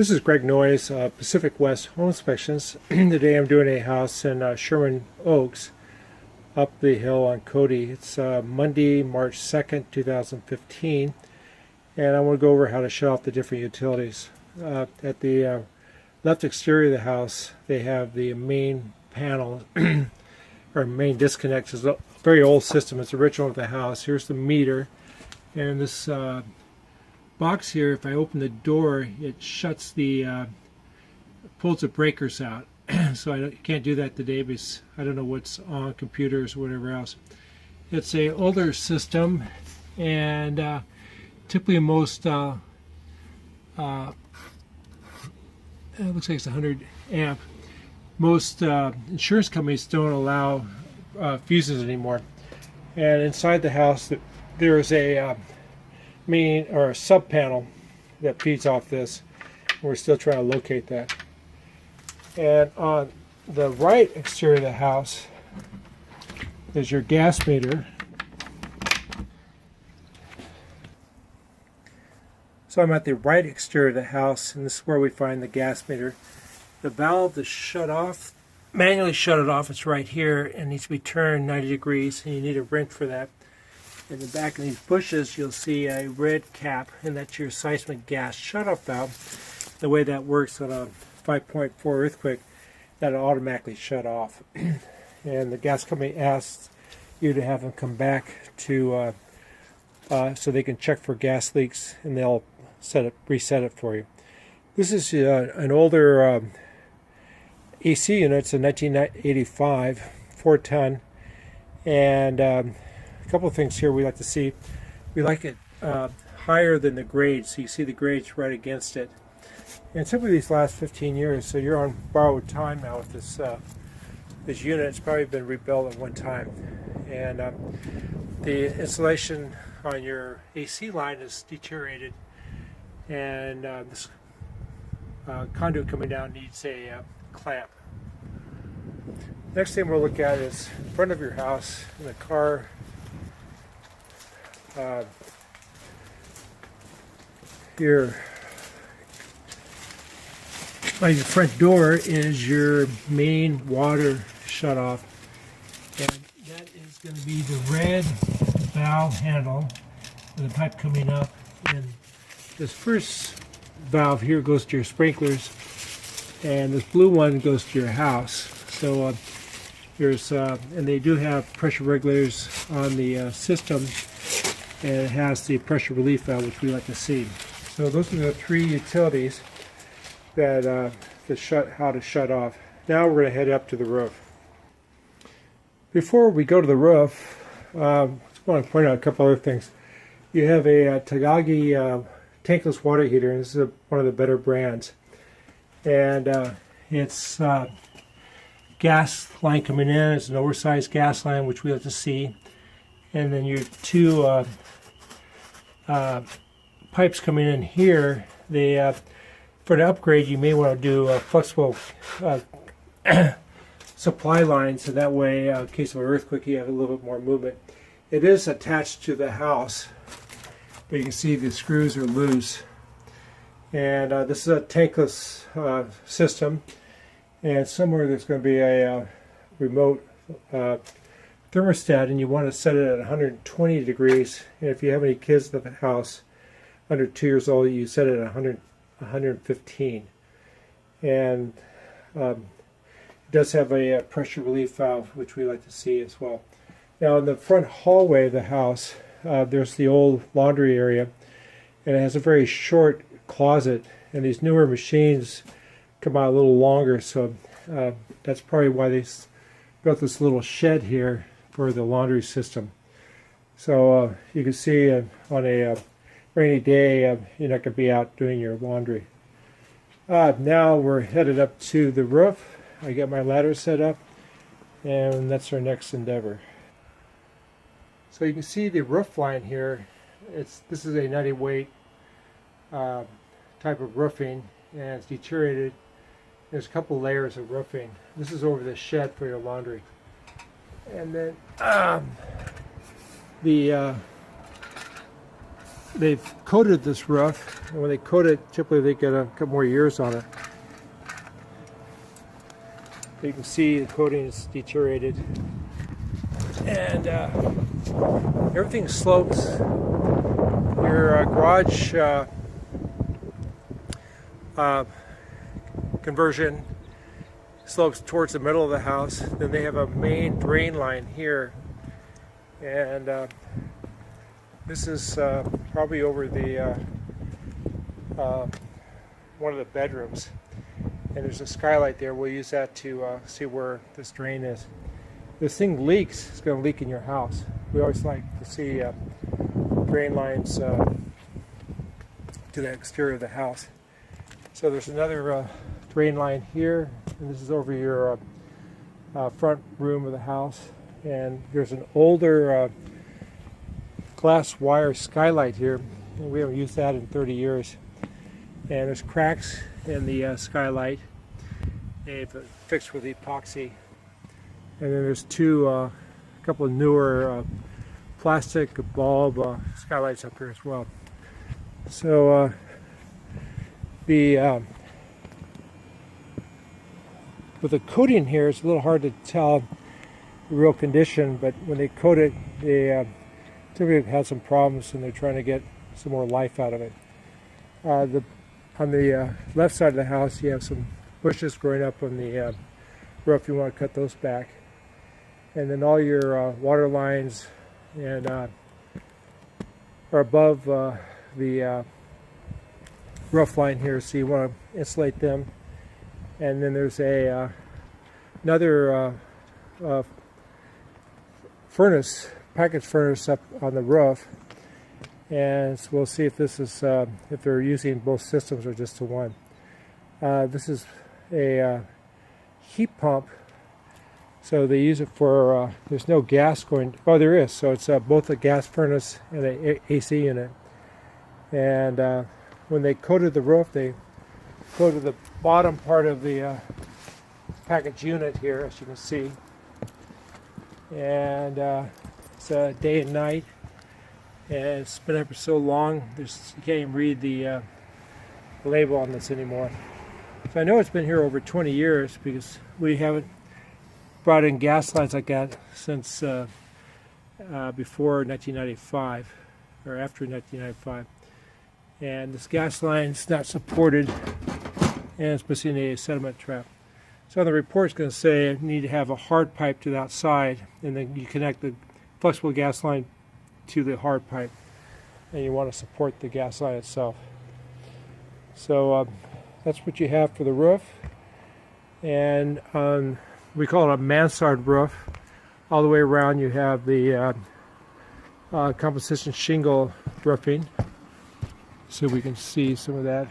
This is Greg Noyes, Pacific West Home Inspections. Today I'm doing a house in Sherman Oaks, up the hill on Cody. It's Monday, March 2nd, 2015, and I want to go over how to shut off the different utilities. At the left exterior of the house, they have the main panel, or main disconnect. It's a very old system. It's original to the house. Here's the meter, and this box here, if I open the door, it shuts the pulls the breakers out. So I can't do that today because I don't know what's on computers or whatever else. It's a older system, and typically most it looks like it's 100 amp. Most insurance companies don't allow fuses anymore. And inside the house, there is a main or a sub panel that feeds off this. We're still trying to locate that. And on the right exterior of the house is your gas meter. So I'm at the right exterior of the house, and this is where we find the gas meter. The valve to shut off, manually shut it off, it's right here and needs to be turned 90 degrees, and you need a wrench for that. In the back of these bushes, you'll see a red cap, and that's your seismic gas shutoff valve. The way that works on a 5.4 earthquake, that'll automatically shut off. And the gas company asks you to have them come back to so they can check for gas leaks, and they'll reset it for you. This is an older AC unit. It's a 1985 4-ton, and a couple of things here we like to see. We like it higher than the grade, so you see the grades right against it. And typically these last 15 years, so you're on borrowed time now with this this unit. It's probably been rebuilt at one time, and the insulation on your AC line is deteriorated, and this conduit coming down needs a clamp. Next thing we'll look at is in front of your house in the car. Here by your front door is your main water shutoff, and that is going to be the red valve handle with the pipe coming up, and this first valve here goes to your sprinklers, and this blue one goes to your house. So there's and they do have pressure regulators on the system, and it has the pressure relief valve, which we like to see. So those are the three utilities that how to shut off. Now we're going to head up to the roof. Before we go to the roof, I just want to point out a couple other things. You have a Tagagi tankless water heater, and this is one of the better brands. And it's gas line coming in. It's an oversized gas line, which we like to see. And then your two pipes coming in here. They for the upgrade, you may want to do a flexible supply line, so that way, in case of an earthquake, you have a little bit more movement. It is attached to the house, but you can see the screws are loose. And this is a tankless system, and somewhere there's going to be a remote thermostat, and you want to set it at 120 degrees. And if you have any kids in the house under 2 years old, you set it at 115. And it does have a pressure relief valve, which we like to see as well. Now in the front hallway of the house, there's the old laundry area, and it has a very short closet, and these newer machines come out a little longer, so that's probably why they built this little shed here for the laundry system. So you can see on a rainy day, you're not going to be out doing your laundry. Now we're headed up to the roof. I got my ladder set up, and that's our next endeavor. So you can see the roof line here. This is a 90 weight type of roofing, and it's deteriorated. There's a couple layers of roofing. This is over the shed for your laundry. And then the they've coated this roof, and when they coat it, typically they get a couple more years on it. You can see the coating is deteriorated, and everything slopes. Your garage conversion slopes towards the middle of the house. Then they have a main drain line here, and this is probably over the one of the bedrooms, and there's a skylight there. We'll use that to see where this drain is. This thing leaks, it's going to leak in your house. We always like to see drain lines to the exterior of the house. So there's another drain line here, and this is over your front room of the house. And there's an older glass wire skylight here, and we haven't used that in 30 years. And there's cracks in the skylight. They've fixed with epoxy. And then there's a couple of newer plastic bulb skylights up here as well. So with the coating here, it's a little hard to tell the real condition, but when they coat it, they typically have had some problems, and they're trying to get some more life out of it. On the left side of the house, you have some bushes growing up on the roof. You want to cut those back. And then all your water lines and are above the roof line here, so you want to insulate them. And then there's another furnace, package furnace up on the roof, and so we'll see if this is if they're using both systems or just the one. This is a heat pump. So they use it for, there's no gas going, oh there is, so it's both a gas furnace and an AC unit. And when they coated the roof, they coated the bottom part of the package unit here, as you can see. And it's day and night, and it's been up for so long, you can't even read the label on this anymore. So I know it's been here over 20 years because we haven't brought in gas lines like that since before 1995 or after 1995, and this gas line's not supported, and it's missing a sediment trap. So the report's going to say you need to have a hard pipe to the outside, and then you connect the flexible gas line to the hard pipe, and you want to support the gas line itself. So that's what you have for the roof. And we call it a mansard roof. All the way around you have the composition shingle roofing, so we can see some of that.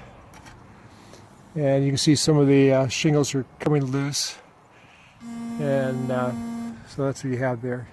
And you can see some of the shingles are coming loose, and so that's what you have there.